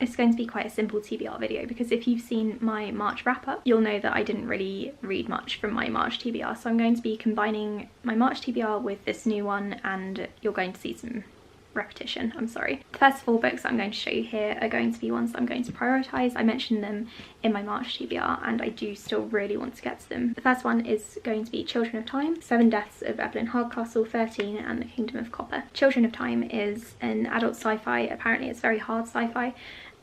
It's going to be quite a simple TBR video because if you've seen my March wrap up, you'll know that I didn't really read much from my March TBR. So I'm going to be combining my March TBR with this new one, and you're going to see some repetition, I'm sorry. The first 4 books I'm going to show you here are going to be ones I'm going to prioritise. I mentioned them in my March TBR and I do still really want to get to them. The first one is going to be Children of Time, 7 Deaths of Evelyn Hardcastle, 13 and the Kingdom of Copper. Children of Time is an adult sci-fi. Apparently it's very hard sci-fi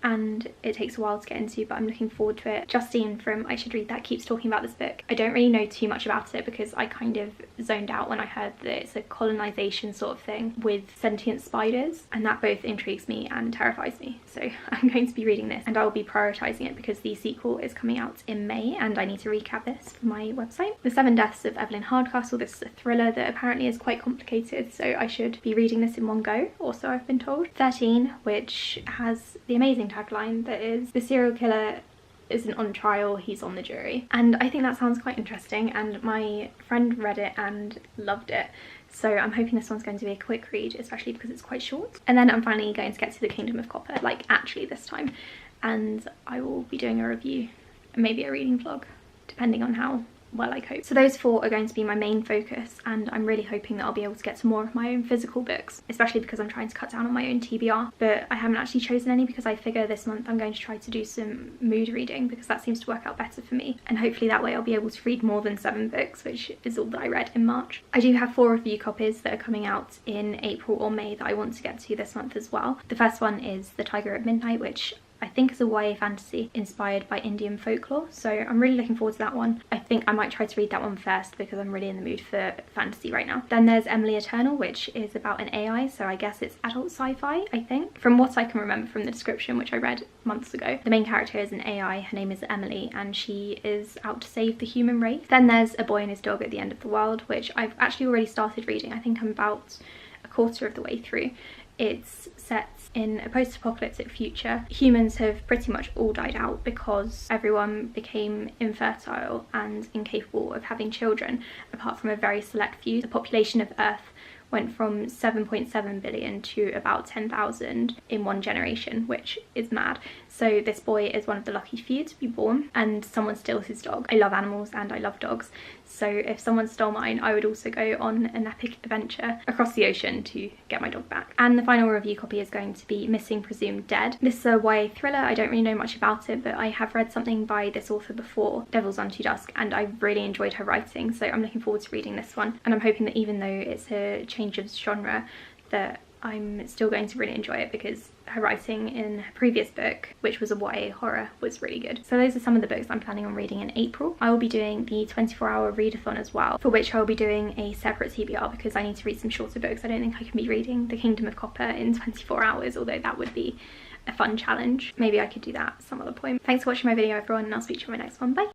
and it takes a while to get into, but I'm looking forward to it. Justine from I Should Read That keeps talking about this book. I don't really know too much about it because I kind of zoned out when I heard that it's a colonization sort of thing with sentient spiders, and that both intrigues me and terrifies me. So I'm going to be reading this and I will be prioritising it because the sequel is coming out in May and I need to recap this for my website. The 7 Deaths of Evelyn Hardcastle, this is a thriller that apparently is quite complicated, so I should be reading this in one go, or so I've been told. 13, which has the amazing tagline that is, the serial killer isn't on trial, he's on the jury. And I think that sounds quite interesting, and my friend read it and loved it. So I'm hoping this one's going to be a quick read, especially because it's quite short. And then I'm finally going to get to the Kingdom of Copper, like actually this time. And I will be doing a review, maybe a reading vlog, depending on how well I cope. So those 4 are going to be my main focus, and I'm really hoping that I'll be able to get to more of my own physical books, especially because I'm trying to cut down on my own TBR, but I haven't actually chosen any because I figure this month I'm going to try to do some mood reading because that seems to work out better for me, and hopefully that way I'll be able to read more than 7 books, which is all that I read in March. I do have 4 review copies that are coming out in April or May that I want to get to this month as well. The first one is The Tiger at Midnight, which I think is a YA fantasy inspired by Indian folklore, so I'm really looking forward to that one. I think I might try to read that one first because I'm really in the mood for fantasy right now. Then there's Emily Eternal, which is about an AI, so I guess it's adult sci-fi, I think. From what I can remember from the description, which I read months ago, the main character is an AI, her name is Emily, and she is out to save the human race. Then there's A Boy and His Dog at the End of the World, which I've actually already started reading. I think I'm about a quarter of the way through. It's set in a post-apocalyptic future. Humans have pretty much all died out because everyone became infertile and incapable of having children, apart from a very select few. The population of Earth went from 7.7 billion to about 10,000 in one generation, which is mad. So this boy is one of the lucky few to be born, and someone steals his dog. I love animals and I love dogs, so if someone stole mine, I would also go on an epic adventure across the ocean to get my dog back. And the final review copy is going to be Missing Presumed Dead. This is a YA thriller. I don't really know much about it, but I have read something by this author before, Devil's Unto Dusk, and I really enjoyed her writing, so I'm looking forward to reading this one. And I'm hoping that even though it's a change of genre, that I'm still going to really enjoy it because her writing in her previous book, which was a YA horror, was really good. So those are some of the books I'm planning on reading in April. I will be doing the 24-hour readathon as well, for which I will be doing a separate TBR because I need to read some shorter books. I don't think I can be reading The Kingdom of Copper in 24 hours, although that would be a fun challenge. Maybe I could do that at some other point. Thanks for watching my video everyone, and I'll speak to you in my next one. Bye!